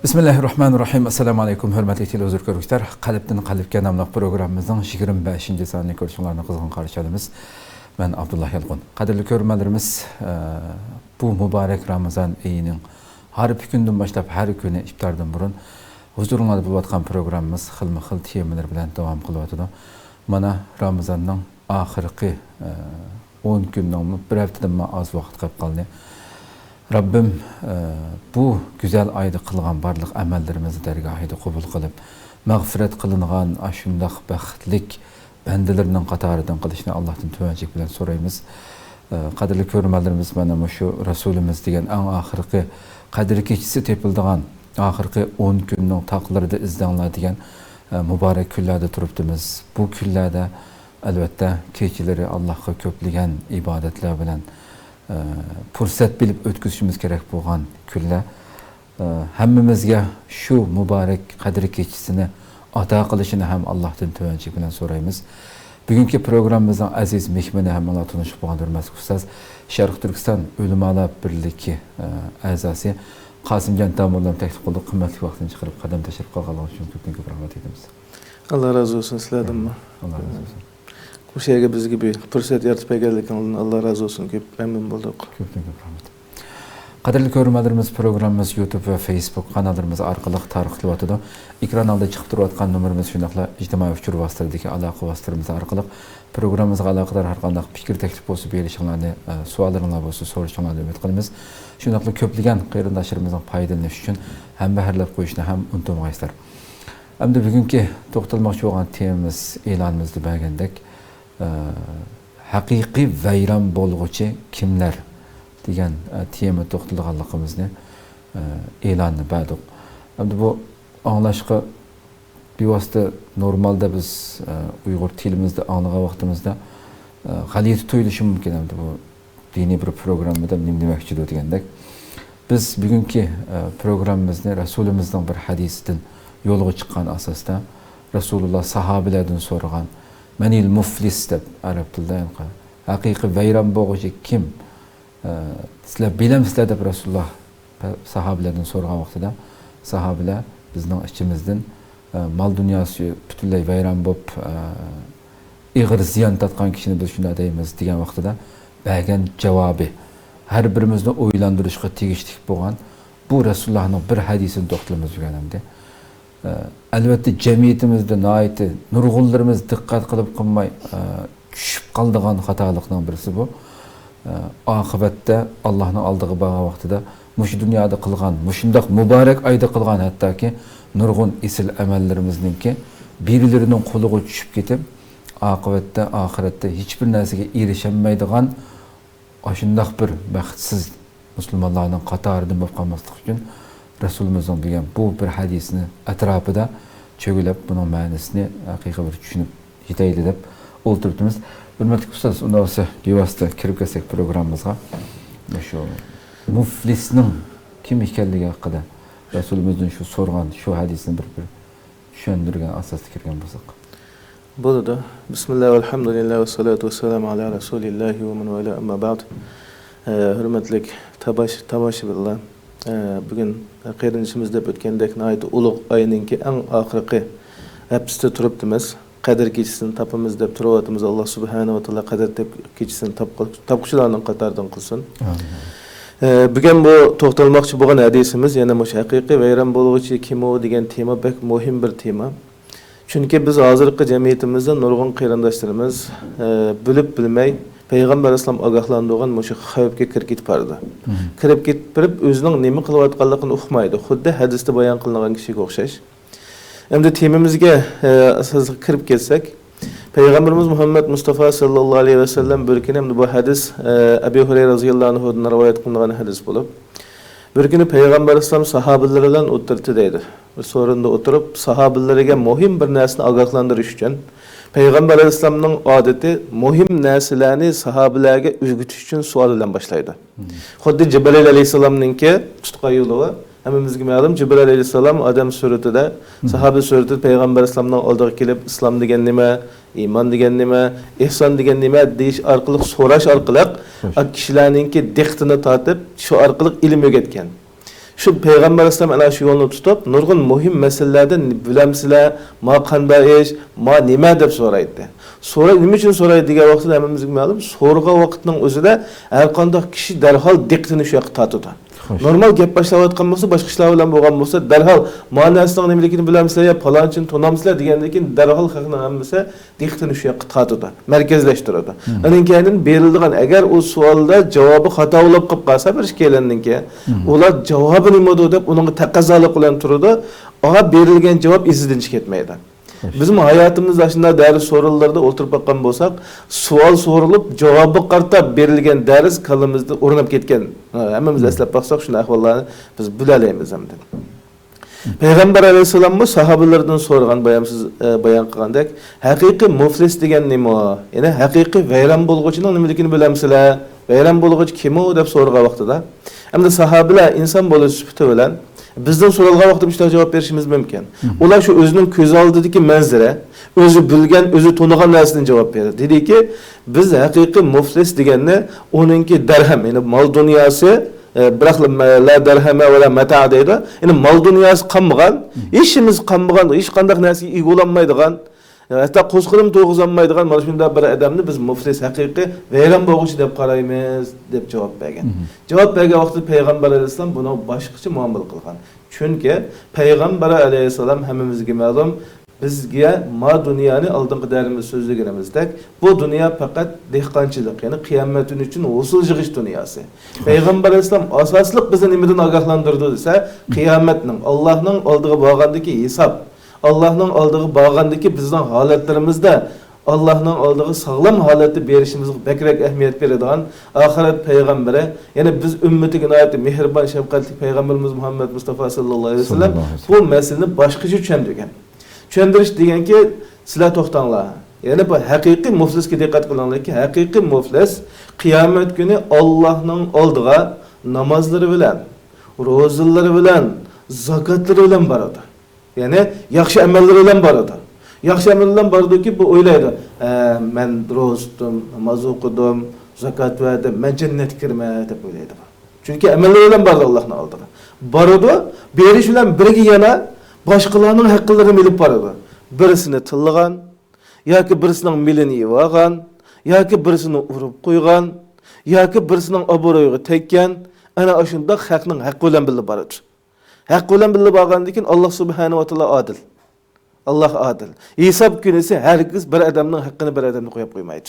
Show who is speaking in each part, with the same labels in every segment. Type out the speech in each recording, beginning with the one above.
Speaker 1: Bismillahirrahmanirrahim. Assalamu alaikum. Hürmetli televizyon Kalpten Kalpke namlı programımızın 25. saniylik görüşümlerini kızgın karşıladığımız ben Abdullah Yalqın. Kadirli görmelerimiz bu mübarek Ramazan ayının her günden başlayıp her günü iftardan burun huzurunuzda bulunduğum programımız xilma-xil temalar bilen devam kılıvatıdı. Mana Ramazan'dan ahirki 10 günden bir haftadan az vakit kalıp kaldı. Rabbim bu güzel ayda kılgan barlıq əməllərimizi dərgahida qabul qılıb, mağfiret kılınğan aşındaq bəxtlik bəndelərinin qatarıdan qılışını Allah'tan tövəncik bilen sorayımız. Qadirli körmələrimiz mənim şu Resulümüz degen en ahirki Qadir keçisi tepildiğen ahirki 10 günün taqları da izdanlar degen mübarek küllerde turupdumuz. Bu küllerde elbette keçileri Allah'a köpligen ibadetler bilen fırsat bilip ötküzüşümüz gerek bo'lgan kunlar hammamizga shu muborak qadr kechisini ato qilishini ham Allohdan tovanchilik bilan so'raymiz. Bugungi programmamizning aziz mehmoni ham bilan tanishib bo'lgan hurmatli ustoz Sharq Turkiston Ulamolar birligi a'zosi Qosimjon Tamo'ldan taklif qildik. Qimmatli vaqtini chiqarib qadam tashrif qilganlar uchun ko'p rahmat aytamiz.
Speaker 2: Allah razı olsun sizlerden mi?
Speaker 1: Allah razı olsun.
Speaker 2: Bu şeyge biz gibi fırsat yaratıp geldiğinden Allah razı olsun ki memnun bulduk.
Speaker 1: Köp rahmet. Qadirli görmələrimiz programımız YouTube ve Facebook kanallarımız arqalıq tarixli vatıda. Ekran alda çıxıb duruyatqan nömrimiz şundaqla ictimai uçur vasitələrindəki əlaqə vasitələrimiz arqalıq programımızga alaqadar hər qandaq fikir təklif bolsa berişinglarni, suallarınlar bolsa soruşinglarni ümid qilamiz. Şundaqla köplügən qayrindaşlarımızın faydalanışı üçün həm bəhərləb qoyuşni həm unutmaysızlar. Əmdə bugünkü toxtalmoqchi bo'lgan temamız e'lonimizda bergandek haqiqiy vayron bo'lg'uchi kimlar degan tema to'xtalganligimizni e'lonni berdik. Endi bu anglashga bevosita normalda biz Uyg'ur tilimizda anglagan vaqtimizda g'alati tuyulishi mumkin. Endi bu diniy bir programmada nima demoqchi degandek biz bugungi programmamizni Rasulimizning bir hadisidan yo'lga chiqqan asosda Rasululloh sahobalardan so'ragan Menil muflis deb arab tilida haqiqiy vayron bo'lg'uchi kim? Sizlar bilamsizlar deb Rasululloh sahobalardan so'ragan vaqtida sahobalar bizning ichimizdan mol dunyosi butunlay vayron bo'lib ig'ir ziyon tortgan kishini biz shunday deymiz degan vaqtida bergan javobi har birimizni o'ylantirishga tegishli bo'lgan bu Rasulullohning bir hadisini to'xtalamiz deganimda. Albatta cemiyetimizde naiti nurgullarımız dikkat kılıp kılmay düşüp kaldığan hatalıktan birisi bu. Akıbette Allah'ın aldığı bağa vaktida muş dünyada kılgan, muşundak mübarek ayda kılgan hatta ki nurgun isil emellerimizin ki birilerinin kuluğu düşüp gitip akıbette ahirette hiçbir nesige erişemeydiğen aşındak bir bəxtsiz Müslümanların qatarıdan болып kalmaslık için Resulümüzün degan bu bir hadisini etrafında çögülüp bunun ma'nosini haqiqiy bir tushunib yetayli deb o'ltiribmiz. Hurmatli ustoz, unda bo'lsa bevosita kirib kelsak programmamizga. Shu muflisning kim ekanligi haqida Resulümüzün shu so'rgan shu hadisini bir tushuntirgan asosda kirgan bo'lsak.
Speaker 2: Bo'ladi. Bismillah, elhamdülillah ve salatu vesselamu ala Resulillahi ve men vala amma ba'd. Hurmatli tomoshabinlar, bugün qeyrinishimizda o'tgandek nayt ulug' ayninki eng oxirgi haftada turibdimiz. Qadr kechisini topamiz deb turibmiz. Alloh subhanahu va taolo qadr kechisini topquchilarning qatoridan qilsin. Bugün bu to'xtalmoqchi bo'lgan hadisimiz yana mush haqiqiy vayron bo'lg'uchi kim o degan tema bek muhim bir tema. Chunki biz hozirgi jamiyatimizda nurg'un qarindoshlarimiz bilib bilmay Peygamber Aslam agahlandığın muşu xavfga kirib ketib bardi. Kirib ketib özünün nima qilayotganligini uqmaydi. Xuddi hadisda bayon qilingan kishiga o'xshash. Endi temamizga asosga kirib kelsak, Peygamberimiz Muhammed Mustafa sallallohu alayhi ve sellem bir kuni bu hadis Abu Hurayra radhiyallohu anhudan rivoyat qilingan hadis bo'lib, bir kuni Peygamber Aslam sahobalar bilan o'tirdi deydi. Bir so'rinda o'tirib sahobalarga muhim bir narsani ogohlantirish uchun Peygamber Aleyhisselam'ın adeti muhim narsalarni sahabelerge o'rgatish uchun savol bilan boshlaydi. Xuddi Jibril Aleyhisselam'ninki tutgan yo'li va hammamizga ma'lum Jibril Aleyhisselam odam suratida, sahabe suratida Peygamber Aleyhisselam'dan oldiga kelib islom degan nima, iymon degan nima, ihson degan nima deyish orqali so'rash orqali kishilarningki diqqatini tortib shu orqali ilm o'rgatgan. Şu Peygamber Aleyhisselam ana şu yolunu tutup nurgun muhim meselelerden bilemsizler, ma qanday iş, ma nima deb so'raydi. Sonra nima uchun so'raydi degan vaqtda hammamizga ma'lum, so'rgan vaqtning o'zida har qanday kishi darhol diqqatini shu yoqqa tortadi. Normal gap boshlayotgan bo'lsa, boshqa ishlar bilan bo'lgan bo'lsa, darhol ma'nosining nimaligini bilamsizlar, ya falonchini tonamsizlar degandan keyin darhol xalqning hammasi diqqatini shu yoqqa tortadi, markazlashtiradi. Uning keyin beriladigan agar u savolda javobi xato bo'lib qolib qolsa bir ishkelandan keyin, ular javobi nima deb unga taqozolik bilan turadi, ona berilgan javob izidan ketmaydi. Bizim hayatımızda aslında ders sorularda oturup bakkan bolsak, sual sorulup cevabı qartab berilgen ders kalımızda orunap ketken. Hemmemiz eslep baksak şunu ahvallarını biz bilaleyimiz hemden. Peygamber Aleyhisselam bu sahabelerden sorgan bayan qilgandek, haqiqiy muflis degan nima o? Yani haqiqiy vayron bo'lg'uchining nimaligini bilamsizlar? Vayron bo'lg'uchi kim o deb so'ragan vaqtida, hamda sahabeler inson bo'lish sifati bilan bizden sorulgan vaqtda işte cevap verişimiz mümkün. Ular şu özünün köz aldığındaki manzara, özü bilgen, özü tonugan narsadan cevap verir. Dedi ki, biz haqiqiy muflis deganni onunki derhem, yani mal dünyası, bırakla la derheme ve la meta deydi. Yani mal dünyası qanmagan, işimiz qanmagan, hiç qanday narsa igulanmaydigan, hatta qo'zg'anim to'yg'izolmaydigan mana shunday bir odamni biz muflis haqiqiy vayron bo'lg'uchi deb qaraymiz deb javob bergan. Javob bergan vaqtda Payg'ambar alayhisalom buni boshqacha muomala qilgan. Chunki Payg'ambar alayhisalom hammamizga ma'lum, bizga ma dunyoni oldingi darimiz so'zlaganimizdek, bu dunyo faqat dehqonchilik, ya'ni qiyomatin uchun usul yig'ish dunyosi. Payg'ambar alayhisalom asosliq bizni nimadan ogohlantirdi desa, qiyomatning, Allohning oldiga borgandagi hisob, Allah'ın aldığı bağındaki bizden haletlerimizde Allah'ın aldığı sağlam haleti berişimizə bekrek ehmiyet veradigan ahiret peygamberi, yani biz ümmeti inayetli, mehriban, şefkatli peygamberimiz Muhammed Mustafa sallallahu aleyhi ve sellem bu meseleni başqacha tushundirgan. Tushundirish deganki, sizlar to'xtanglar. Yani bu haqiqiy muflisga diqqat qilinglar ki, haqiqiy muflis qiyomat kuni Allohning oldiga namozlari bilan, ro'zalari bilan, zakotlari bilan boradi. Yani yaxshi amallar bilan boradi. Yaxshi amal bilan boradi ki bu o'ylaydi, men ro'za tutdim, namoz o'qidim, zakot verdim, men jannatga kirman deb o'ylaydi. Chunki amallar bilan boradi Allohning oldiga. Boradi, berish bilan birga yana boshqalarning haqqlarini bilib boradi. Birisini tillagan, yoki birisining milini yeb olgan, yoki birisini urib qo'ygan, yoki birisining obro'yiga tekkan, ana shunda haqning haqqi bilan bilib boradi. Hak bilan bilib olgandan keyin Alloh subhanahu va taolo adil. Allah adil. Hisob kunisi herkes bir adamning haqqini bir adamga qo'yib qo'ymaydi.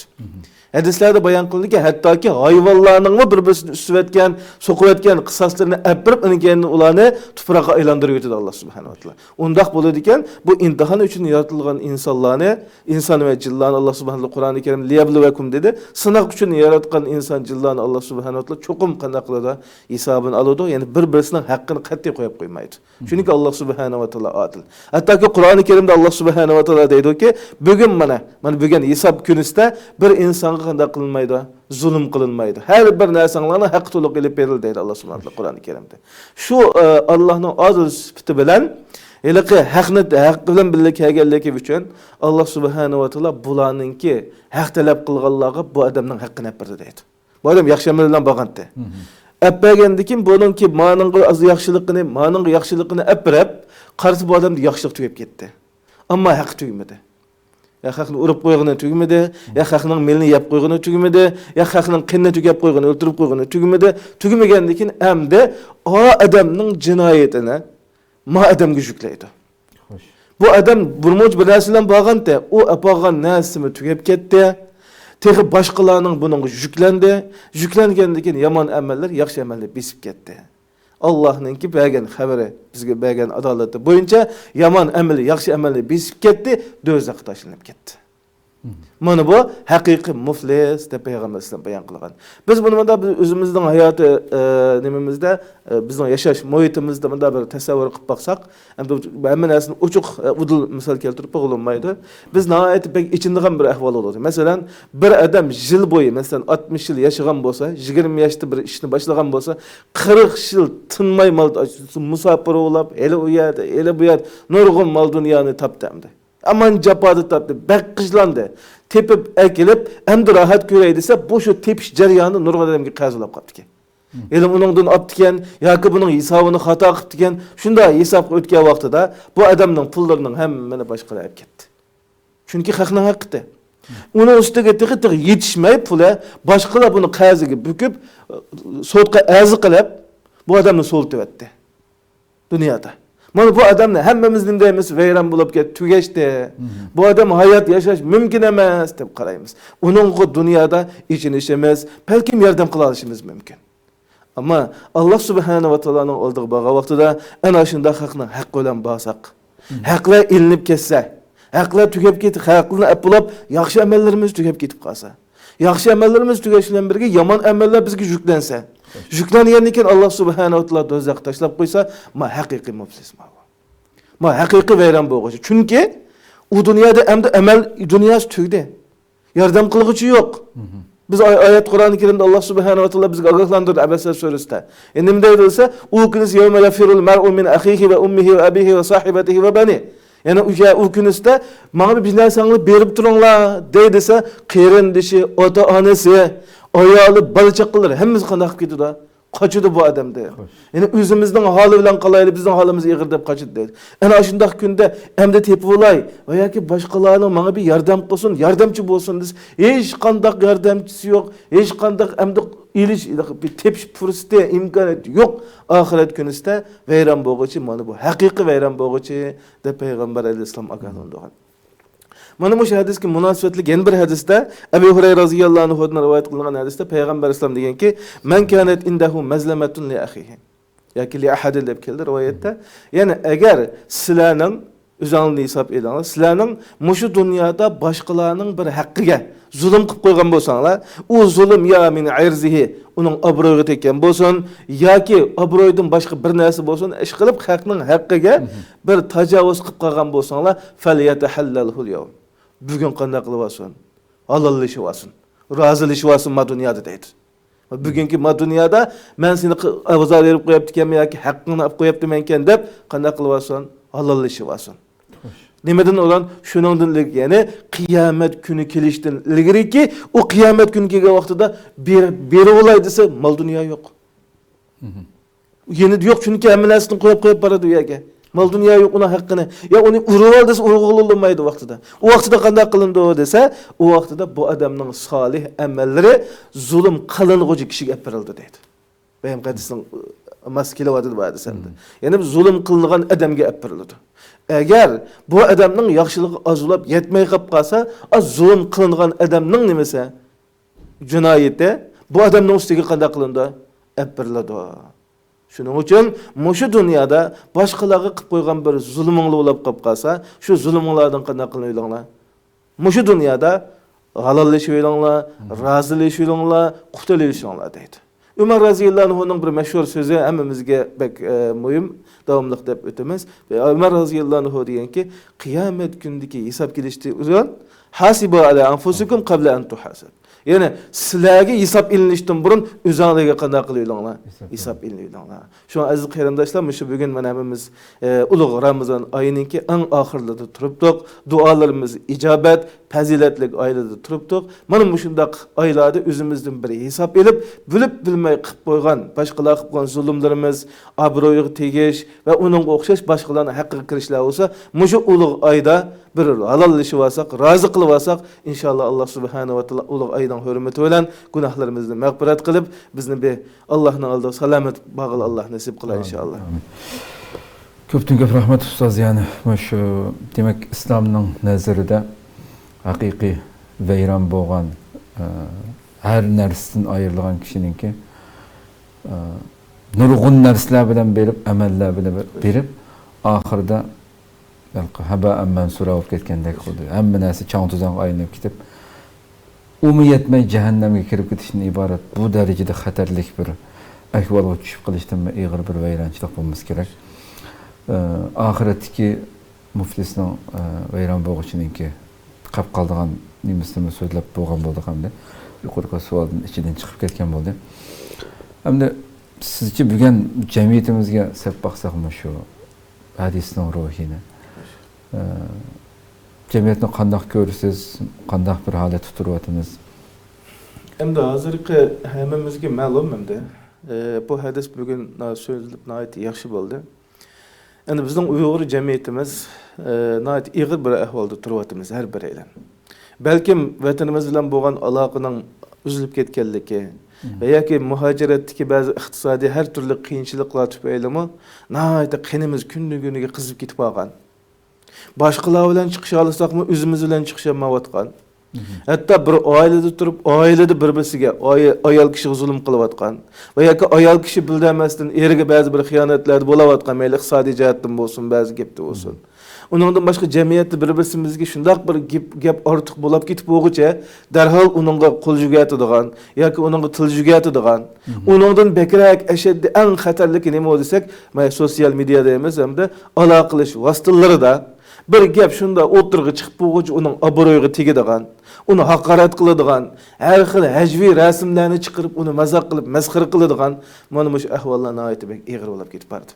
Speaker 2: Hadislarda bayon qilindiki, hattoki hayvonlarning bir-birini usib etgan, so'qib etgan qisoslarini apirib, uning ularni tuproqqa aylantirib o'tadi Alloh subhanahu va taolo. Undaq bo'ladi ekan, bu imtihon uchun yaratilgan insonlarni, inson va jinlarni Alloh subhanahu va taolo Qur'oni Karim liyabluvakum dedi. Sinoq uchun yaratgan inson jinlarni Alloh subhanahu va taolo cho'qim qanday qiladi, hisobini oladi, ya'ni bir-birisining haqqini qat'iy qo'yib qo'ymaydi. Chunki Alloh subhanahu va taolo adil. Hattoki Qur'oni Karimda Alloh subhanahu va taolo deydi-ki, bugun mana bugun hisob kunisida bir insonga qanday qilinmaydi, zulm qilinmaydi. Her bir narsalarni haq to'liq qilib berildi deydi Alloh subhanahu va taolo Qur'oni Karimda. Shu Allohning adil sifati bilan haq bilan birga kelganligi uchun Alloh subhanahu va taolo bularningki haq talab qilganlarga bu odamning haqqini berdi deydi. Bu odam yaxshi amal bilan bo'lganda. Appagandan keyin buningki ma'ningga yaxshiligini apirib, qarshi bu odam yaxshilik tugab ketdi. Ammo haq tugmadi. Ya haqni urib qo'ygani tugmadi, ya haqning milini yeb qo'ygani tugmadi, ya haqning qinni tugab qo'ygani, o'ltirib qo'ygani tugmadi. Tugmagandan keyin hamda o odamning jinoyatini ma odamga yuklaydi. Bu odam burmoch bir narsadan bo'lganda, u apagan narsasini tugab ketdi. Texi boshqalarning buningga yuklandi. Yuklangandan keyin yomon amallar, yaxshi amallar besib ketdi. Allah'nınki bergen xabari, bizga bergen adaleti boyunca yaman ameli, yaxshi ameli besib ketdi, do'zaxga tashlanib ketdi. Mana bu haqiqiy muflis deb Payg'ambar sollallohu bayon qilgan. Biz buni menda o'zimizning hayoti nimamizda, bizning yashash muhitimizda menda bir tasavvur qilib baqsak, hamma narsani ochiq udul misol keltirib bo'lmaydi. Biz nihoyat pek ichindigan bir ahvol bo'ladi. Masalan, bir odam yil bo'yi, masalan 60 yil yashagan bo'lsa, 20 yoshda bir ishni boshlagan bo'lsa, 40 yil tinmay mal musafir bo'lib, eli u yerda, eli bu yerda nurg'un mal dunyoni topdi hamda. Aman japadı tapdı, bekkizlandı. Tepip ekilip, hem de rahat görey dese, bu şu tepiş jaryanı nurg'un adamga qazilab qaptı ki. Elim onundan aptiken, yoki bunun hesabını hata qilib diken, shunda hesab o'tgan vaqtida bu adamning pullarining hammani boshqalar olib ketdi. Chunki haqning haqqida. Uning ustiga tiqi yetishmay puli boshqalar buni qaziga bukib, sotqa azi qilib bu adamni so'ltib etdi. Dunyoda. Mana bu adamni hammamizning deymiz vayron bo'lib ketdi, tugashdi. Bu adam hayot yashash mumkin emas deb qaraymiz. Uning dunyoda ichinishimiz, balkim yordam qila olishimiz mumkin. Ama Allah subhanahu wa ta'ala'nın olduğu bağa vaxtıda en aşında haqni haqq bilan bağsaq, haqlar ilinib ketsa, haqlar tugab ketib, haqlarni apulab, yaxshi amallarimiz tugab ketib qolsa, yaxshi amallarimiz tugash bilan birga yomon amallar bizga yuklansa, yuklangandan keyin Allah subhanahu wa ta'ala do'zaxga tashlab qo'ysa, ma haqiqiy muflis ma haqiqiy vayron bo'lguchi. Chunki u dunyoda endi amal dunyosi tugdi. Yordam qilguchi yo'q. Biz ayet Kur'an-ı Kerim'de Allah subhanahu wa ta'ala bizi agahlandırdı Abese suresinde. Ne deyilse, o günüz yevme yafirul mer'u min ahihi ve ummihi ve abihi ve sahibetihi ve bani. Yani o günüzde bana bir bizlersanlı berip durunlar deyilse, qerindişi, ota anesi, ayalı, balıçaklılar hepimiz kandak gidiyor da. Kaçıdı bu adam diye. Yani özümüzden halı bilen kalaylı bizden halımızı yığırdep kaçıdı diye. Yani aşındak günde hem de tepi olay veya ki başkalarının bana bir yardım olsun, yardımcı olsun diye. Hiç kandak yardımcısı yok. Hiç kandak hem de iliş, bir tepiş fırsatı imkanı yok. Ahiret günüste veyran boğucu, bana bu hakiki veyran boğucu de Peygamber Aleyhisselam akadında. Mana bu hadis ki münasebetli gen bir hadiste Ebu Hureyre radhiyallahu anhu'dan rivayet kılınan hadiste Peygamber Aleyhisselam degen ki men kanet indahu mazlamatun li ahihi yoki li ahadin deb keldi rivoyatda. Yani eğer sizlarning o'zingni hisob edinglar, sizlarning mushu dunyoda boshqalarning bir haqqiga zulm qilib qo'ygan bo'lsanglar, u zulm ya min irzihi uning obro'yiga tekkan bo'lsin yoki obro'ydan boshqa bir narsa bo'lsin, ish qilib haqning haqqiga bir tajovuz qilib qolgan bo'lsanglar, falyatahallalhul yawm. Bugün qanday qilib olsin? Halallashib olsin. Rozilashib olsin ma dunyoda deydi. Bugünkü ma dunyoda men seni avzor berib qo'yapti-ekanman yoki haqqingni olib qo'yaptiman ekan deb qanday qilib olsin? Halallashib olsin. Nimadan olan shuningdan yani qiyomat kuni kelishdan ilgariki o qiyomat kuni kelgan vaqtida berib olay desa mal dunyo yo'q. Yeni yo'q chunki hamma narsani qo'yib boradi u yerga. Mal dünya yok ona hakkını. Ya onu urval dese urgululmaydı vaxtida. O vaxtida qanday qilindi o dese, o vaxtida bu adamның salih amalları zulm qılınğıcı kişiге berildi deydi. Benim hadisning maskeli vadı var desende. Yani zulm qılınğan adamga berildi. Eğer bu adamның yaxşılığı azulab yetmey qap qalsa, az zulm qılınğan adamның nimesi? Cinayeti bu adamның üstüge qanday qılındı? Berildi. Şunun için muşu dünyada başkalarına qilib qo'ygan bir zulmingli bo'lib qolib qolsa, shu zulmlardan qanday qilayolinglar? Muşu dünyada halallashinglar, rozilashinglar, qutulishinglar deydi. Ömer radhiyallahu anhu'nun bir meşhur sözü hammamizga bek muhim, davomli deb o'tamiz. Ömer radhiyallahu anhu degan ki, qiyomat kunidagi hisob kelishdi uzun, hasibu ala anfusikum qabla an tuhasab. Yani sizlarga hisob ilinishdan burun o'zingizga qanday qilayolinglar? Hisob ilininglar. Şu an aziz qarindoshlar, shu bugun mana hamimiz ulug' Ramazon oyininki eng oxirida turibdik. Duolarimiz ijobat, fazilatli oylarda turibdik. Mana bu shundaq oylarda o'zimizdan bir hisob elib, bilib bilmay qilib qo'ygan, boshqalar qilib qo'ygan zulmlarimiz, obro'yiga tegish va uning o'xshash boshqalarning haqqiga kirishlar bo'lsa, mushu ulug' oyda bir halallashib olsak, rozi qilib olsak, inshaalloh Alloh subhanahu va taolo ulug' oyning hurmati bilan gunohlarimizni mag'firat qilib, bizni be Allohning oldida salomat bag'il Allah nasib qilar inshaalloh.
Speaker 1: Ko'pdan ko'p rahmat ustoz, yani shu demak islomning nazarida haqiqiy vayron bo'lgan har narsadan ayrilgan kishiningki nurg'un narsalar bilan berib, amallar bilan berib, oxirida haba'an mansura bo'lib ketgandek bo'ldi. Hamma narsa chang tuzang aylanib ketib, umi yetmay jahannamga kirib ketishdan iborat bu darajada xatarlik bir ahvolga tushib qolishdan ig'ir bir vayronchilik bo'lmasi kerak. Oxiratdagi muflisning vayron bo'lg'uchininki qolib qoldigan nimasini so'zlab bo'lgan bo'ldi hamda yuqorqi savolning ichidan chiqib ketgan bo'ldi. Hamda sizcha bugun jamiyatimizga sep baqsaqmi shu hadisning ruhini? Cemiyetni qanday ko'rsiz, qanday bir holat tuturyapmiz?
Speaker 2: Endi hozirgi hammamizga ma'lum endi Bu hadis bugün so'zilib nihoyat yaxshi bo'ldi. Endi bizning Uyg'ur jamiyatimiz nihoyat ig'ir bir ahvolda turyapmiz har biraylar. Balkim vatanimiz bilan bo'lgan aloqaning uzilib ketganligi va yoki muhojiratdagi ba'zi iqtisodiy har turli qiyinchiliklar tufayli nihoyat qinimiz kundan-kuniga qizib ketib qolgan. Boshqalar bilan chiqisha olsaqmi o'zimiz bilan chiqisha olmayotgan. Hatta bir oilada turib, oilada bir-birisiga ayol kishi zulm qilayotgan va yoki ayol kishi bildamasdan eriga ba'zi bir xiyonatlar bo'layotgan, mayli iqtisodiy jihatdan bo'lsin, ba'zi gapda bo'lsin. Uningdan boshqa jamiyatda bir-birimizga shundoq bir gap ortiq bo'lib ketib o'g'icha, darhol uningga qo'l jugatadigan yoki uningga til jugatadigan, uningdan bekrak ashaddiy eng xatarliki nima desak, mana sotsial mediada emas, hamda aloqalash vositalarida bir gap shunda o'tirg'i chiqib bo'g'icha uning obro'yiga tegadigan, uni haqorat qiladigan, har xil hajviy rasmlarni chiqarib uni mazoq qilib, masxara qiladigan mana shu ahvollarni aytib ig'ir bo'lib ketib bordi.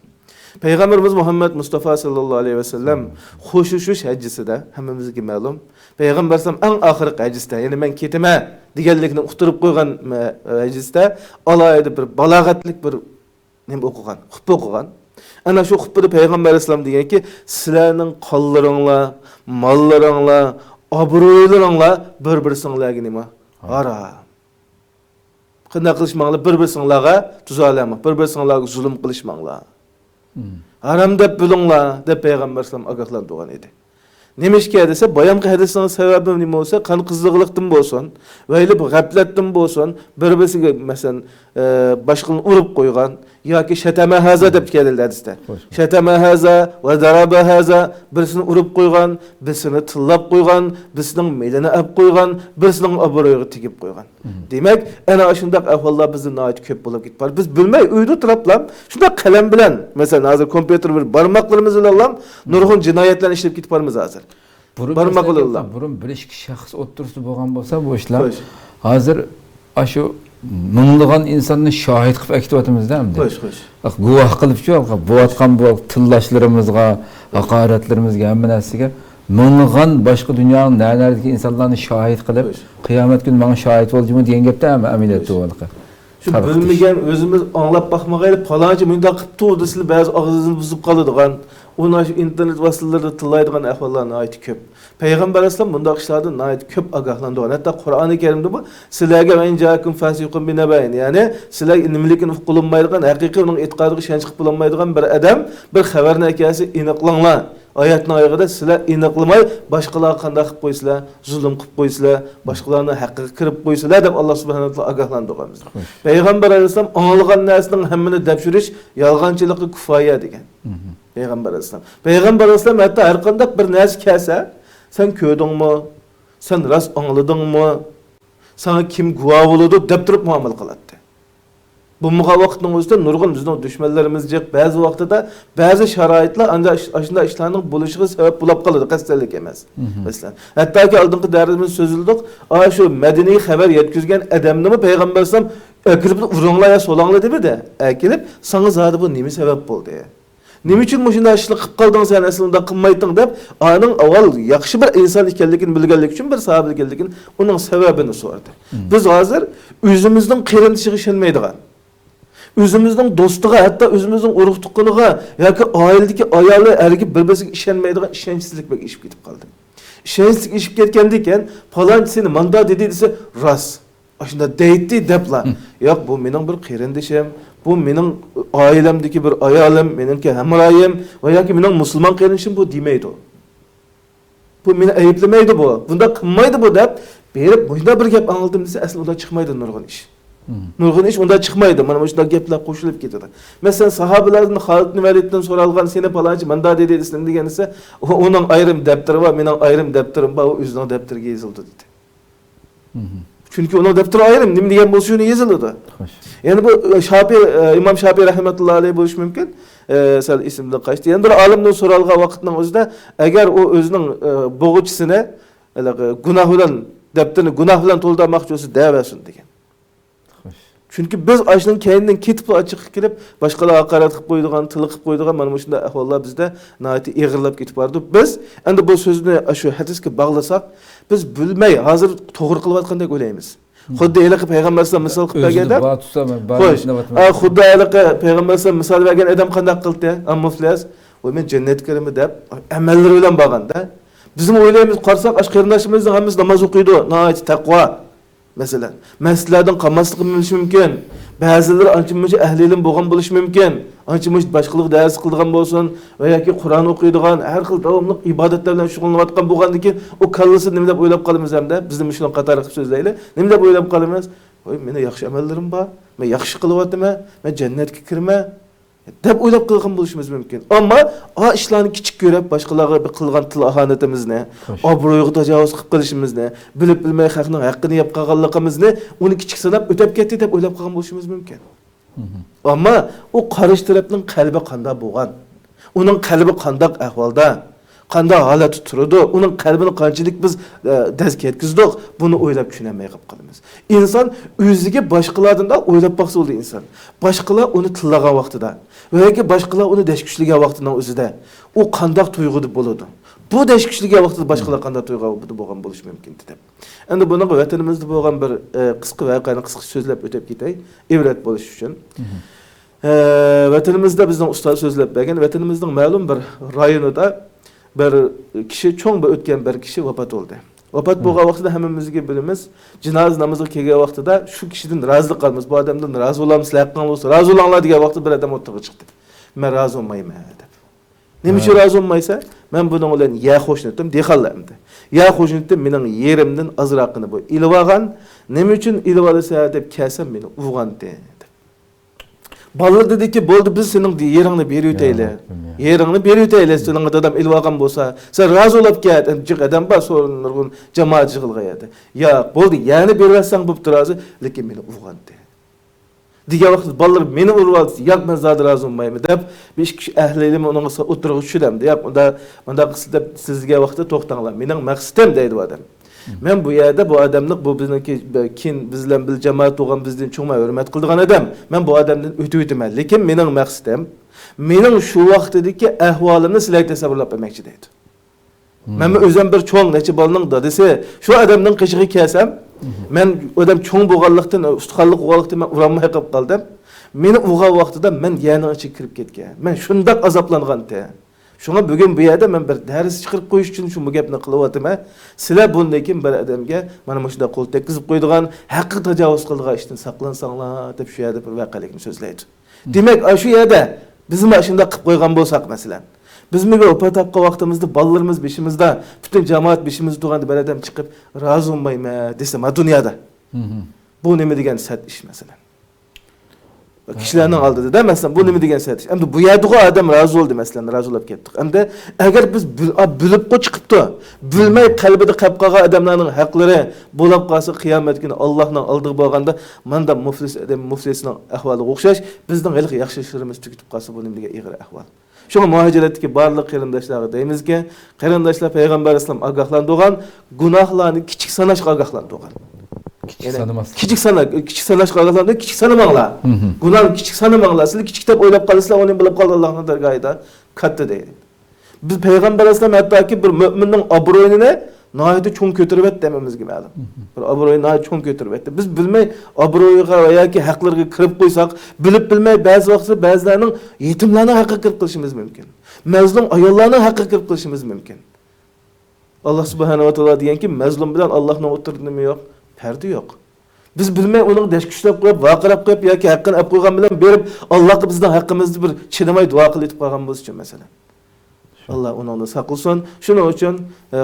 Speaker 2: Peygamberimiz Muhammed Mustafa sallallahu aleyhi ve sellem xo'shushish hajjisida hammamizga ma'lum. Peygamber sallam eng oxirgi hajjisda, ya'ni men ketime deganlikni uqtirib qo'ygan hajjisda alayda bir balog'atlik bir nima o'qigan, xutba o'qigan. Ana shu xutbada Peygamber sallam deganki, sizlarning qollaringlar, mollaringlar, obro'laringlar bir-biringizlarga nima? Ara. Qanday qilishmanglar bir-biringizlarga tuzalama, bir-biringizlarga zulm qilishmanglar. Haram deb bilinglar deb Peygamber sallam ogohlantirgan edi. Nemişki dese bayanqı hadisinin sebebi nima olsa, kan qızlıqlıqdan bolsun, veyli bu gaflatdan bolsun, bir-birisiga mesela başqını urup qo'ygan yoki shatama haza deb keldi hadisda. Shatama haza va daraba haza, birisini urup qo'ygan, birisini tillab qo'ygan, birisining melini ab qo'ygan, birisining obro'yiga tegib qo'ygan. Demak, ana shundaq ahvollar bizning nihoyat ko'p bo'lib ketdi. Biz bilmay uyda turiblam, shundaq qalam bilan, mesela hozir kompyuter bir barmoqlarimiz bilan nurg'un jinoyatlarni ishlab ketib boramiz hozir.
Speaker 1: Burun bir ikki shaxs o'ttirsa bo'lgan bo'lsa, bu ishlar hozir shu minglagan insonni shohid qilib aytyapmizda hamda. Guvoh qilibchi, bo'layotgan bu tillashlarimizga, haqoratlarimizga, hamma narsaga minglagan boshqa dunyoning nalaridagi insonlarni shohid qilib, qiyomat kuni menga shohid bo'lishmi degan gapda ham amaliyotda bo'ladi.
Speaker 2: Şu bilmegen özümüz anlap bakmagayla palanca mündak qıptı odasıyla bazı ağzını buzub kalıdığan, ona şu internet vasıtalarında tıllaydıgan ahvallarına ait köp. Peygamber Aleyhisselam bundaq işlerden ait köp agahlandığan. Hatta Kur'an-ı Kerim'de bu, sizlerge men jâküm fâsikun binebeyn. Yani sizler inimlikin kullanmaydıgan, hakiki onun etiqadığı şençik bulanmaydıgan bir adam, bir haber nekası iniqlanla. Ayetine ayıqda sizler iniqlamay, başqalar qanda qıp qo'ysizlar, zulüm qıp qo'ysizlar, başqalarına haqqıga kirib qo'ysizlar deb Allah subhanahu wa ta'ala agahlandığımız. Peygamber Aleyhisselam anılgan narsinin hemmini depşiriş, yalğançılığı kufaya degan. Peygamber Aleyhisselam. Peygamber Aleyhisselam hatta her qandaq bir narsa kelsa, sen köydünmü, sen rast anladınmı, sana kim guvoh bo'ladi deb turib muomala qiladi. Bu vaqtning o'zida nurg'un bizning dushmanlarimiz jiq ba'zi vaqtida ba'zi sharoitlar ashunda ishlarning bo'lishiga sabab bo'lib qoladi, qasdlik emas. Masalan, hattoki oldingi darsimiz so'zildik, shu madaniy xabar yetkazgan odamni payg'ambar sallam kirib uringlar ya solanglar debdi. Kelib, sana zodi bu nima sabab bo'ldi? Nima uchun shunday ishlar qilib qolding sen aslida qilmayding deb, aning avval yaxshi bir inson ekanligini bilganlik uchun bir sahoba ekanligini, uning sababini so'radi. Biz hozir o'zimizning qirindishiga ishonmaydigan, özümüzün dostuğa, hatta özümüzün urug'tuqqiniga yoki oiladagi ayoli ergi bir-biriga ishonmaydigan ishonchsizlik bilan ishib ketib qoldi. Ishonchsizlik ishib ketgandan falan seni manda dedi desa, ras. Ashunda deydi debla. Yo'q, bu mening bir qirindishim, bu mening oilamdagi bir ayolim, meningki hamroyim va yoki mening musulmon qirindishim bu demaydi. Bu meni ayblamaydi bu. Bunda qilmaydi bu deb berib, bunda bir gap anladim desa, aslida undan chiqmaydi nurg'un ish. Nurg'un ish undan chiqmaydi. Mana shunday gaplar qo'shilib ketadi. Masalan, sahobalardan Xolid ibn Validdan so'ralgan, seni palanchi manda dedi desam deganisa, uning ayrim daftari va mening ayrim daftarim bor, o'zining daftariga yozildi dedi. Çünkü onun defteri ayrım, nima degan bo'lsa shuni yoziladi. Yani bu İmam Şafii rahmetullahi alayhi bo'lishi mumkin. Sal ismini qaçtı. Yani bir olimdan so'ralgan vaqtning o'zida agar u o'zining bo'g'ichisini gunoh bilan daftarini gunoh bilan to'ldirmoqchi bo'lsa da'vasin degan. Çünkü biz aşının kendinden ketip açık kirip başkalar hakaret qilib qo'ydigan, til qilib qo'ydigan mana shunday ahvollar bizda nihoyat ig'irlab ketib bordi. Biz endi bu so'zni shu hadisga bog'lasak, biz bilmay hozir to'g'ri qilayotgandek o'ylaymiz. Xuddi eliqi Peygamber sallam misal qilib berganda.
Speaker 1: Özünü bağ tutsa ben
Speaker 2: Xo'sh, xuddi eliqi Peygamber sallam misal bergan adam qanday qildi? Amuflas, "Voy men jannatga kiraman" deb amallari bilan borganda, bizim o'ylaymiz, qarsak, ash qarindoshimizning hammasi namoz o'qiydi, nihoyat taqvo. Masalan, masjidlardan qolmasligi mumkin. Ba'zilar ancha-muncha ahli ilm bo'lgan bo'lishi mumkin. Ancha-muncha boshqalık dars qiladigan bo'lsin va yoki Qur'on o'qiydigan, har xil davomli ibodatlar bilan shug'ullanayotgan bo'lgandan keyin u kallasi nima deb o'ylab qolamiz hamda, bizni shuning qatori qilib so'zlaylik. Nima deb o'ylab qolamiz? Voy, meni yaxshi amallarim bor, men yaxshi qilyapman, men jannatga kirman deb o'ylab qilgan bo'lishimiz mumkin. Ammo o ishlarni kichik ko'rib, boshqalarga qilgan til ahonatimizni, obro'yiga tajovuz qilib qilishimizni, bilib bilmay xalqning haqqini yeb qolganligimizni, uni kichik sanab o'tib ketdi deb o'ylab qilgan bo'lishimiz mumkin. Ammo u qarish tarafning qalbi qanday bo'lgan? Uning qalbi qanday ahvolda? Qanday holatda turadi? Uning qalbini qanchalik biz dazk yetkizdik, buni o'ylab tushunmay qolamiz. Inson o'ziga boshqalardan o'ylab boqsa bo'ldi inson. Boshqalar uni tillagan vaqtida va yoki boshqalar uni dashkushligan vaqtining o'zida u qanday tuyg'uda bo'ladi? Bu dashkushligan vaqtida boshqalar qanday tuyg'uda bo'lgan bo'lishi mumkin deb. Endi buni vatanimizda bo'lgan bir qisqa voqeani qisqa so'zlab o'tib ketay, ibrat bo'lish uchun. Vatanimizda bizning ustoz so'zlab bergan, vatanimizning ma'lum bir rayonida bir kishi cho'ng bir o'tgan bir kishi vafot bo'ldi. Vafot bo'lgan vaqtida hammamizga bilamiz, jinoz namoziga kelgan vaqtida shu kishidan rozilik qilamiz. Bu odamdan rozi bo'lamiz, haqqingiz bo'lsa, rozi bo'linglar degan vaqtda bir odam o'ttirib chiqdi. Men rozi bo'lmayman deb. Nima uchun rozi bo'lmaysa? Men buning bilan ya xo'shnitim, dexallamdi. Ya xo'shnitim mening yerimdan azroqini bu ilib olgan. Nima uchun ilib olsa deb kelsam meni urgandi. Ballar dediki, bo'ldi biz sening yeringni berib o'taylik. Yeringni berib o'taylik, sening adam ilib olgan bo'lsa, sen rozi bo'lib ket, jiq adam bor, so'rinirgun jamoat yig'ilg'aydi. Ya, bo'ldi, yana berasang bo'p turadi, lekin meni urgandi. Degan vaqtda ballar meni urib oldi, yo'q men zodi rozi bo'lmayman deb, besh kishi ahli ilm unga o'tirib tushidimdi. Yo'q, unda qilib sizga vaqtda to'xtanglar. Mening maqsadim deydi bu odam. Men bu yerda bu odamni bu bizniki kin bizlan bil jamoat bo'lgan bizdan cho'ma hurmat qildigan odam. Men bu odamdan o'tib o'taman, lekin mening maqsadim mening shu vaqtdagi ahvolimni sizlarga tasavvurlab bermoqchi deydi. Men o'zim bir cho'ng necha bolaning dadasi shu odamning qishig'i kelsam, men odam cho'ng bo'lganlikdan, ustixonlik bo'lganlikdan men uranmay qolib qoldim. Meni urgan vaqtida men yana ichiga kirib ketgan. Men shundoq azoblangandim. Şuna bugün bu yerda men bir dars chiqarib qo'yish uchun shu gapni qilyapman. Sizlar bundan keyin bir odamga mana shunday qo'l tekkizib qo'ydigan, haqqi tajovuz qilgan ishdan saqlansanglar deb shu yerda bir voqelikni so'zlaydi. Demak, shu yerda biz mana shunday qilib qo'ygan bo'lsak, masalan, biz mega o'pa topgan vaqtimizda bolalarimiz beshimizda, butun jamoat beshimizda turganda bir odam chiqib rozi bo'lmayman desa, ma dunyoda. Bu nima degan sat ish masalan. Kişilerning oldida da masalan bu nima degan sat ish. Endi bu yerda odam rozi bo'ldi masalan, rozi bo'lib ketdik. Endi agar biz bilib chiqibdi, bilmay qalbida qolib qolgan odamlarning haqlari bo'lib qolsa qiyomat kuni Allohning oldiga borganda menda muflisning ahvoli o'xshash, bizning yaxshi ishlarimiz tugitib qolsa bu nima degan ig'ir ahvol. Şuna muhaciretdeki barliq qarindoshlarga deymizki, qarindoshlar payg'ambar islom ogohlantirgan, gunohlarni kichik sanashga ogohlantirgan. Kichik sanashga ogohlantirgan, kichik sanamanglar. Gunohni kichik sanamanglar. Siz kichik deb o'ylab qolasizlar, uni bilib qoldi Allohning dargohida katta deydi. Biz payg'ambar islom hattoki bir mo'minning obro'yini nayeti çoğun kötürüvet dememiz gibi adam. Bir obro'yu nayet çoğun kötürüvet. Biz bilmey obro'yuga veya ki haklarga kirib qo'ysak, bilib bilmey bazı vaqtda bazılarning yetimlarning haqqi kirib qilishimiz mumkin. Mazlum ayollarning haqqi kirib qilishimiz mumkin. Allah subhanahu wa taala deganki, mazlum bilan Allohning o'tirnimi yo'q, farqi yo'q. Biz bilmey onun dashkushlab qo'yib, vaqirab qo'yib yoki haqqini olib qo'ygan bilan berib, Allohga bizning haqqimizni bir chinamay duo qilib qo'ygan bo'lsa masalan. Allah onu saqlasin. Shuning uchun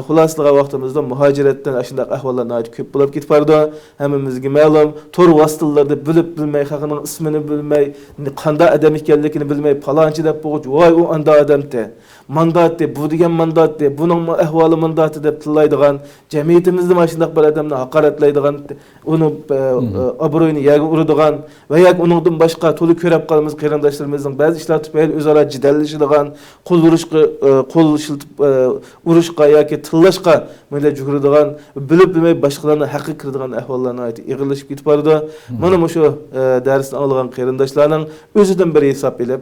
Speaker 2: xulosaga vaqtimizda muhojiratdan shunday ahvollar nayet ko'p bo'lib ketibdi. Hammamizga ma'lum, tor vositalarda bilib bilmay, xalqning ismini bilmay, qanday odam ekanligini bilmay, palonchi deb qo'yib, voy u anda odamda. Mandat deb, bu degan mandat deb, buning ahvoli mandati deb tillaydigan, jamiyatimizda mana shunday bir odamni haqoratlaydigan, uni obro'yini yerga uradigan va yoki uningdan boshqa to'liq ko'rib qolamiz qarindoshlarimizning ba'zi ishlar tufayli o'zaro jidallashadigan, qo'l urishga qo'l shiltib urishga yoki tillashga mana juguradigan, bilib bilmay boshqalarni haqqi kiradigan ahvollarni ig'irlashib ketibdi. Mana shu darsni olgan qarindoshlarning o'zidan bir hisob bilib,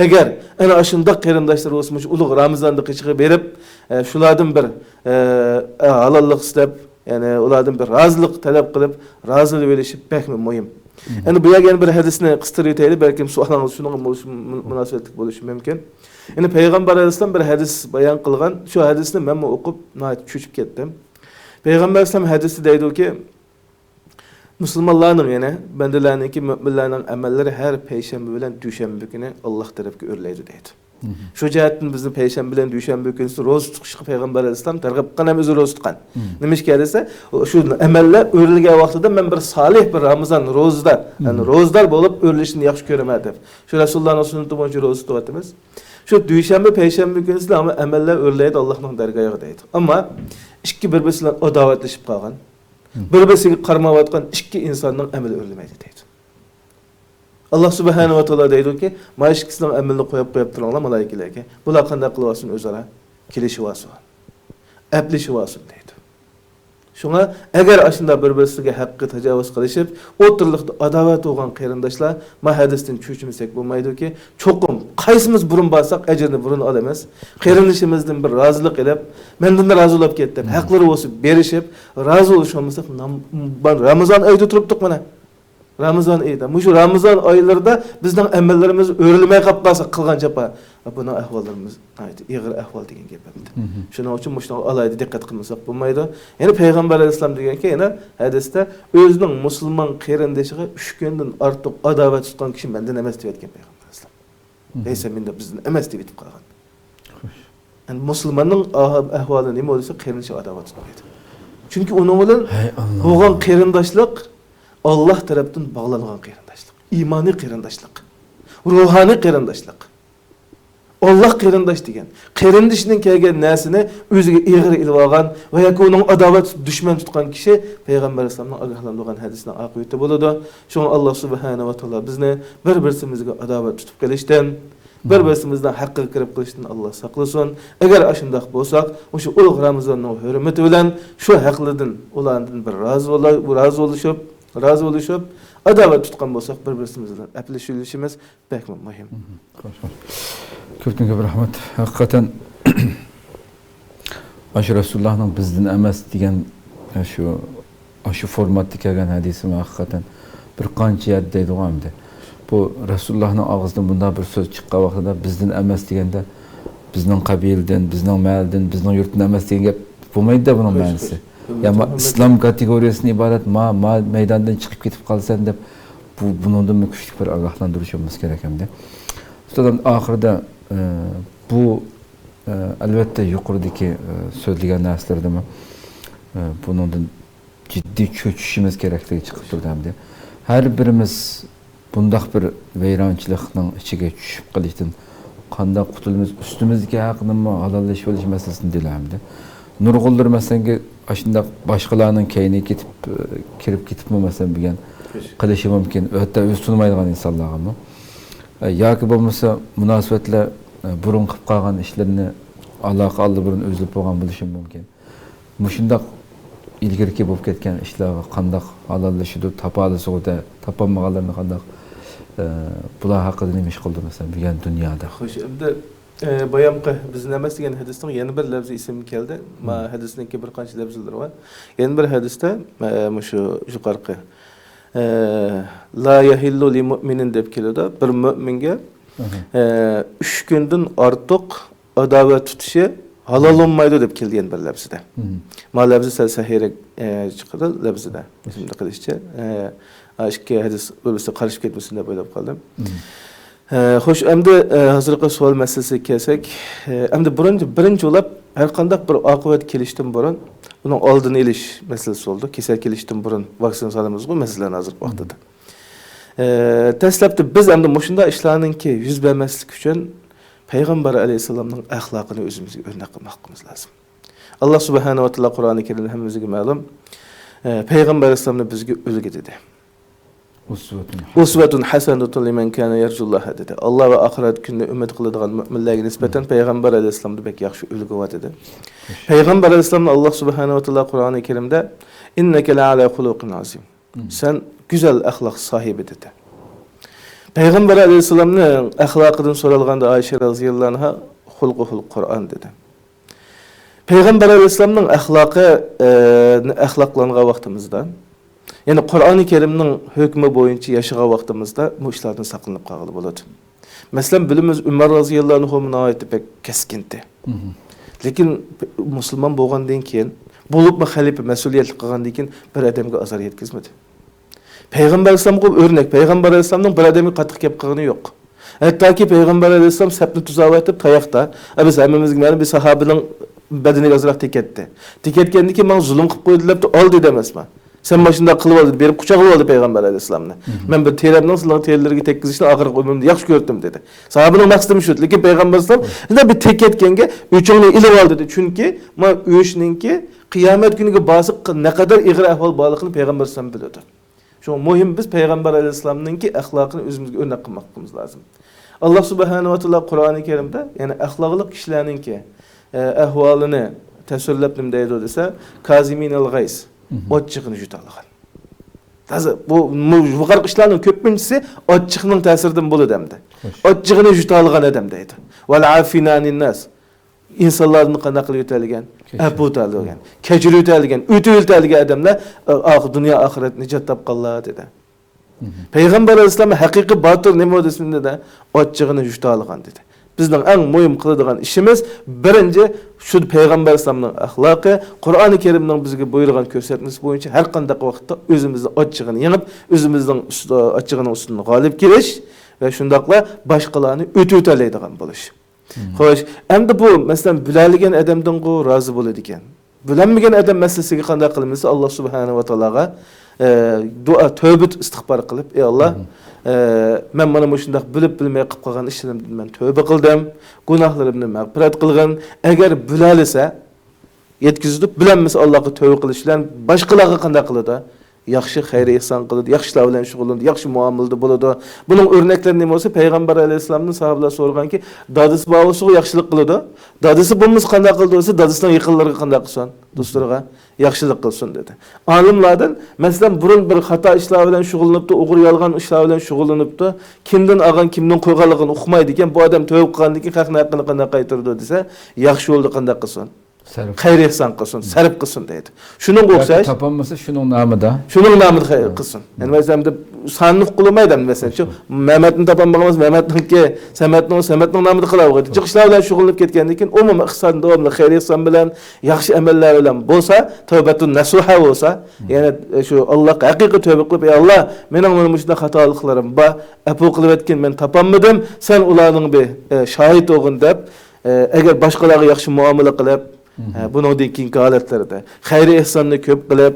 Speaker 2: agar ana shunday qarindoshlar o'smish ulug' Ramazonda qichig'i berib, shulardan bir halollik istab yani ulardan bir razılık talep kılıp, razılık verişip pek mühim. Yani bu yani bir hadisini kıstırıp eteydi, belki sualınız şunun münasebetlik buluşu mümkün. Yani Peygamber Aleyhisselam bir hadis bayan kılgan, şu hadisini ben okup çöçüp kettim. Peygamber Aleyhisselam hadisi deydi ki, Müslümanların yani, bendelerindeki müminlerin amelleri her peşembe bilen düşenbe günü Allah tarafı örleydi deydi. Şu cihetten bizim peşembe bilen düşenbe günü roz tutuşu Peygamber Aleyhisselam targıp kan hem özü roz tutkan. Nemiş ki dese, şu ameller örülgen vaxtıda ben bir salih bir Ramazan rozda, yani rozdar bolup örülüşünü yaxşı göremedi. Şu Resulullah'ın sünneti boyunca roz tutuvatımız. Şu düşenbe peşembe günü ama ameller örleydi Allah'ın dergahı deydi. Ama iki birbirisiyle adavatlaşıp kalgan. Bir-birisiga qarmavatgan ikki insonning amali o'rlamaydi deydi. Allah subhanahu va taolo deydi-ki, "Mana ikkisining amalini qo'yib turinglar malaikalarga. Bular qanday qilyapsin o'zaro? Kelishyapsin. Aplishyapsin" deydi. Şuna eğer aşında bir-birisiga haqqı tajovuz qilishib, o'tirliqda adovat bo'lgan qarindoshlar, ma hadisdan cho'chmasak bo'lmaydi-ki, cho'qim qaysimiz burun borsak ajrni burun olamiz. Qarindishimizdan bir rozilik qilib, mendan rozi bo'lib ketdi. Haqlari bo'lsa berishib, rozi bo'lish olmasak, Ramazon oyida turibdik mana. Ramazon oyida. Mushu Ramazon oylarida bizning amallarimiz o'rilmay qolib qolsa qilgan japa. Buni ahvollarimiz ig'ir ahvol degan gap endi. Shuning uchun mushuni alayda diqqat qilmasak bo'lmaydi. Yani Peygamber Aleyhisselam deganki, yana hadisda o'zining musulmon qarindoshiga 3 kundan ortiq adovat tutgan kishi mendan emas deb aytgan Peygamber Aleyhisselam. Neyse menda bizdan emas deb aytib qolgan. Yani musulmonning ahvoli nima bo'lsa qarindoshi adovat tutmaydi. Chunki uning bilan bo'lgan qarindoshlik Allah tarafından bağlanğan qarindoshlik, imani qarindoshlik, ruhani qarindoshlik. Allah qarindosh degan. Qarindishning kelgan narsani o'ziga ig'ir ilib olgan va yoki uning adovat dushman tutgan kishi Peygamber Aleyhisselamning ogohlantirgan hadisining aqibati bo'ladi. Shuni Alloh subhanahu va taolo bizni bir-birimizga adovat tutib kelishdan, bir-birimizdan haqqa kirib qilishdan Alloh saqlasin. Agar ashundoq bo'lsak, o'sha ulug' Ramazonning hurmati bilan shu haqlardan ulardan bir razı oluşup adavat tutkan bolsak bir-birimizle apleşilişimiz pek mühim.
Speaker 1: Köpten köp rahmet. Hakikaten aşı Resulullah'ın bizden emas degan şu formatda kelgan hadisimi hakikaten bir qancha yer deydigan edi. Bu Resulullah'ın ağzından bunda bir söz chiqqan vaqtida bizden emas deganda bizning qabildan, bizning mahaldan, bizning yurtdan emas degan gap bo'lmaydi bunun ma'nosi. Ya İslam kategorisine ibaret ma meydandan çıkıp gidip kalsan da bunun da küçük bir agahlandırış olması gereken de. Ustadan ahırda bu elbette yukarıdaki söylediğin derslerde mi bunun da ciddi çöküşümüz gerektiği çıkıp durdu hem de. Her birimiz bundak bir veyrançılıktan içine düşüp kalıştın. Kanda kutulumuz üstümüzdeki hakkında mı halalleşmeliş meselesini değil hem de. Nurguldur mesela aşında başkalarının keyine kirip gitmemesen bilgen qilishi mümkün. Hatta öz tunmaydigan insanlarga mı? Yoki bo'lmasa munosabatlar burun qilib qolgan ishlarni aloqa oldi burun o'zlab bo'lgan bo'lishi mumkin. Mushundaq ilgirki bo'lib ketgan ishlarga qanday halollashidu topolishida topolmaganlarni qanday bular haqida nima ish qildi mesela bilgan dunyoda.
Speaker 2: Xo'sh, endi bayamqı bizning emas degan hadisning yana bir lafzi ism keldi. Ma hadisninki bir qancha lafzlar var. Yana bir hadisda shu yuqorqi la yahillu li mu'minin deb keladi. Bir mu'minga 3 kundan ortiq adovat tutishi halol olmaydi deb kelgan bir lafzida. Ma lafzi sal sahiyrak chiqadi lafzida. Shunday qilishcha ikki hadis bo'lsa qarishib ketmasin deb o'ylab qoldim. Xo'sh, endi hozirgi savol masalasiga kelsak, endi birinchi bo'lib har qanday bir oqibat kelishdan burun buning oldini olish masalasi bo'ldi. Kasal kelishdan burun vaksina solamiz-ku masalan hozirgi vaqtda. Dastlabda biz endi mushunda ishlarninki yuz bermaslik uchun Payg'ambar alayhisalomning axloqini o'zimizga o'rnak qilmoqimiz lozim. Alloh subhanahu va taolo Qur'oni Karimda hammamizga ma'lum, Payg'ambar alayhisalomni bizga ulgu dedi. Usvetun hasanatun limen kana yerjullah dedi. Allah ve ahiret gününe ümmet kıladigan müminlerge nispeten Peygamber Aleyhisselam'da pek yaxşı ulgu var dedi. Peygamber Aleyhisselam'da Allah Subhanahu ve Teala Kur'an-ı Kerim'de inneke la ala hulukin azim. Sen güzel ahlak sahibi dedi. Peygamber Aleyhisselam'ın ahlakından sorulganda Ayşe radhiyallahu anha hulquhul Kur'an dedi. Peygamber Aleyhisselam'ın ahlaklanğan vaxtımızda, yani Kur'an-ı Kerim'nin hükmü boyunca yaşayan vaxtımızda bu işlerden saklanıp kaldı buladı. Mesela bilimiz Ömer radıyallahu anhu'nun ayeti pek keskinti. Lekin Müslüman bolğandan keyin, bulup mu halife mesuliyetli kılgandan keyin bir adamga azar yetkizmedi. Peygamber Aleyhisselam'a örnek, Peygamber Aleyhisselam'ın bir adamı katık yap kılgını yok. Hatta ki Peygamber Aleyhisselam sepni tuzağı etip tayakta, biz hemimizin bir sahabının bedeni azrak teketti. Teketkendi ki bana zulüm kılıp koydular da al demez mi? Sen başında kılıp aldı, berip kucaklıp aldı Peygamber Aleyhisselam'ını. Ben bir teremden sılan terlerine tekkizişini ağırlık ömrümde yaxşı gördüm dedi. Sahabının maksadı şu, lekin Peygamber Aleyhisselam bir teketkenge üçünü ilim al dedi. Çünkü ma üçününki kıyamet günüge basıp ne kadar igri ahval bağlıqını Peygamber Aleyhisselam biliyordu. Şu muhim biz Peygamber Aleyhisselam'ınki ahlakını özümüzge örnek kılmamız lazım. Allah Subhanahu ve Teala Kur'an-ı Kerim'de yani ahlaklı kişilerinki ahvalını tesirleplim deydi dese kaziminel gays otçıqını jutalğan. Tazi bu yuqarı kişilerin köpüncüsü otçıqının tesirden bol edemdi. Otçıqını jutalğan edem deydi. Vel afinanin nas insanların qanaqlı ötəlgən, əbu təlgən, keçili ötəlgən, ütü ötəlgən adamlar dünya ahiret nicat tapqanlar dedi. Peygamber Aleyhisselam'a hakiki batır nemo isminde de otçığını jutalğan dedi. Bizden en mühim kıldığan işimiz birinci şu Peygamber Aleyhisselam'ın ahlakı, Kur'an-ı Kerim'den bizge buyurgan körsətmesi boyunca her qanday vaqtda özümüzün otçığını yengip, özümüzün otçığının üstüne galip geliş ve şundaqla başkalarını ötəleydigan buluş. Xoş, endi bu mesela bilalgen adamdan go razı boladı eken. Bilenmegen adam meselesiga qanday qilamiz? Allah Subhanahu ve Teala'ga dua, tövbe istig'for qilib, ey Allah, men mana shundaq bilib bilmay qilib qolgan ishlarimdan men tövbe qildim, gunohlarimni mag'firat qilgin. Agar bilalisa yetkizib, bilanmasa Allohga tövbe qilish bilan boshqalarga qanday qiladi? Yaxshi xayr ihson qiladi, yaxshilar bilan shug'ullanadi, yaxshi muomalada bo'ladi. Buning örnekleri nima bo'lsa, Peygamber Aleyhisselam'ın sahabelar so'raganki, dadisi babasiga yaxshilik qiladi. Dadisi bo'lmasa qanday qildi desa, dadisining yaqinlariga qanday qilsin? Do'stlarga yaxshilik qilsin dedi. Alimlardan masalan burun bir xato ishlar bilan shug'ullanibdi, o'g'ri yolg'on ishlar bilan shug'ullanibdi. Kimdan olgan, kimdan qo'yganligini uqmaydi ekan, bu odam tövbe qilgandan keyin haqni haqqini qanday qaytardi desa, yaxshi yo'lda qanday qilsin? Xayr ihsan qilsin, sarf qilsin deydi. Shuning o'xshash
Speaker 1: topolmasa shuning namida.
Speaker 2: Shuning namida xayr qilsin. Yani mesela sanıf qilmaydi mesela. Shu Mehmetni topolmaganmiz, Mehmetninki, Sametning namida qilaveradi. Chiqishlar bilan shug'ullanib ketgandan keyin umuman iqtisodni davomli xayr ihson bilan, yaxshi amallar bilan bo'lsa, tavbatun nasuha bo'lsa, yani shu Allohga haqiqiy tavba qilib, ey Allah, mening mana shunday xatoliklarim bor, afu qilib etgan men topolmadim, sen ularning bir shohid o'g'in deb, agar boshqalarga yaxshi muomala qilib bunun keyingi holatlarda xayri ihsonni ko'p qilib,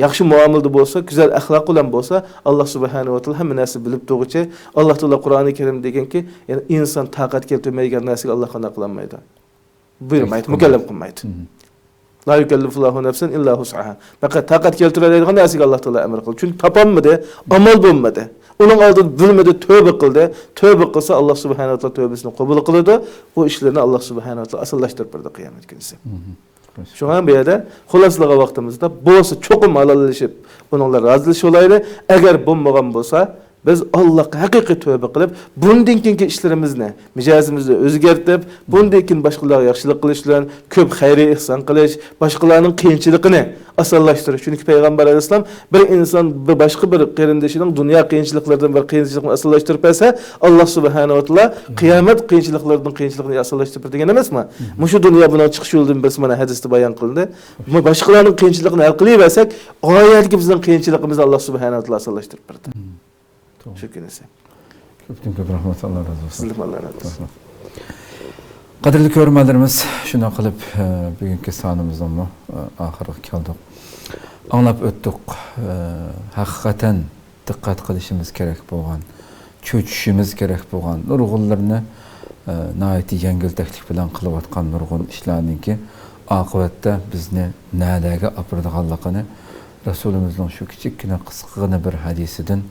Speaker 2: yaxshi muomalada bo'lsa, güzel axloq bilan bo'lsa, Alloh Subhanahu va Taolo hamma narsa bilib turguchi. Alloh Taolo Qur'oni Karim deganki, yani inson taqat keltirmaydigan narsaga Alloh qanday qilmaydi. Buyurmaydi, mukallaf qilmaydi. La yukellifullahu nafsan illa wus'aha. Faqat taqat keltiradigan narsaga Alloh Taolo amr qildi. Chunki topolmadi, amal bo'lmadi. Onun aldığını bilmedi, tövbe kıldı. Tövbe kılsa Allah Subhanahu wa Taala tövbesini kabul kıldı. Bu işlerini Allah Subhanahu wa Taala asıllaştırıp verdi kıyamet günüsü. Şu an bir yerde hulaslığa vaktimizde boğası çokum alalışıp bununla razılış olaydı. Eğer bulmagan bolsa biz Allah'a hakiki tövbe kılıp bundan keyingi işlerimizni, mijazimizni özgertip, bundan keyin başkalarga yaxshilik qilish bilan ko'p xayri ihson qilish, boshqalarning qiyinchiligini asıllaştırış. Çünkü Peygamber Aleyhisselam bir insan başka bir qarindoshining dünya qiyinchiliklaridan bir qiyinchilikni asıllaştırıp esa Allah Subhanahu wa Taala qiyomat qiyinchiliklaridan qiyinchilikni asıllaştırıp degan emasmi? Mushu dunyo bilan chiqish yo'lidan biz mana hadisda bayon qilindi. Boshqalarning qiyinchiligini hal qilaversak, oyatga bizning qiyinchiligimizni Allah Subhanahu wa Taala asıllaştırıp berdi. Şükür ise.
Speaker 1: Köpten köp rahmet, Allah razı olsun.
Speaker 2: Allah razı olsun.
Speaker 1: Qadrli ko'rmalarimiz, shuna qilib bugungi sonimizdan oxiriga keldik. Anglab o'tdik. Haqiqatan diqqat qilishimiz kerak bo'lgan, cho'chishimiz kerak bo'lgan nurg'unlarni nihoyatda yengiltaklik bilan qilayotgan nurg'un ishlarningki oqibatda bizni nadaga opiradiganligini Rasulumuzning shu kichikgina qisqagina bir hadisidan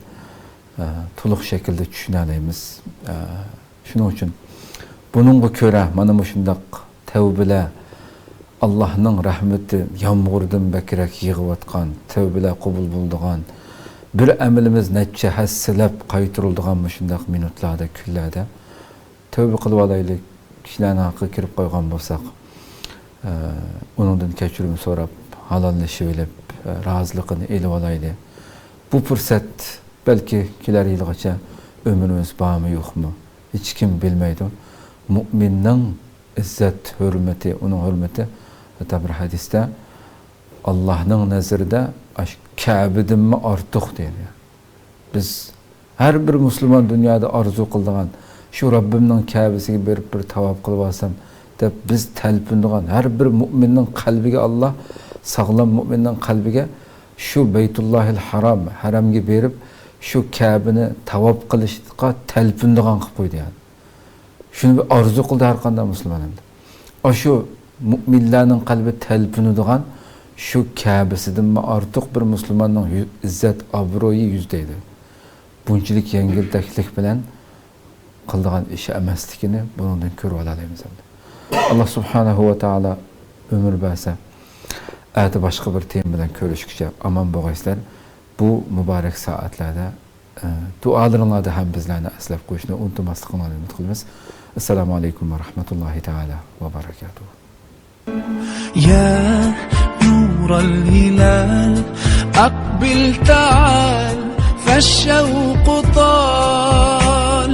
Speaker 1: to'liq shaklda tushuna olamiz. Shuning uchun buningga ko'ra mana shundaq tavbalar Allohning rahmati yomg'irdan bakrak yig'iyotgan, tavbalar qabul bo'ladigan, bir amalimiz necha hassalab qaytariladigan shundaq minutlarda, kunlarda tavba qilib olaylik. Kishilarning haqqiga kirib qo'ygan bo'lsak, onundan kechirim so'rab, halollashibilib, roziligini elib olayli. Bu fursat belki kelar yilgacha ömrümüz bormi yo'qmi? Hech kim bilmaydi. Mu'minning izzat, hurmati, uning hurmati hatta bir hadisda Allah'ның nazarida Ka'badan ortiq deydi. Biz her bir Müslüman dünyada arzu qildigan şu Rabbimning Ka'basiga berib bir tavob qilib olsam deb biz talpindigan her bir mu'minning qalbiga Allah sağlam mu'minning qalbiga şu Beytullahil Haram, haramga berib şu Ka'bani tavob qilishga talpindigan qilib qo'ydi yani. Shuni bir arzu qildi har qanday musulmon endi. Shu mu'minlarning qalbi talpinadigan şu Ka'basidan ortiq bir musulmonning izzat, obro'yi yuzdaydi. Bunchilik yengiltaklik bilan qildigan ishi emasligini bundan ko'rib olamiz endi. Allah subhanahu va taala ömür bersa, ati boshqa bir tema bilan ko'rishguncha aman bo'lgaysizlar. Bu mübarek saatlarda dualaringlarda ham bizlarni aslab qo'yishni unutmasliklarini umid qilamiz. Assalomu alaykum va rahmatullohi taala va barakatuh.
Speaker 3: يا نور الهلال أقبل تعال فالشوق طال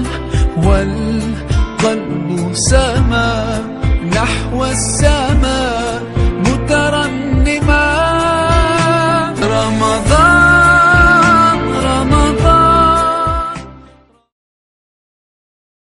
Speaker 3: والقلب سما نحو السماء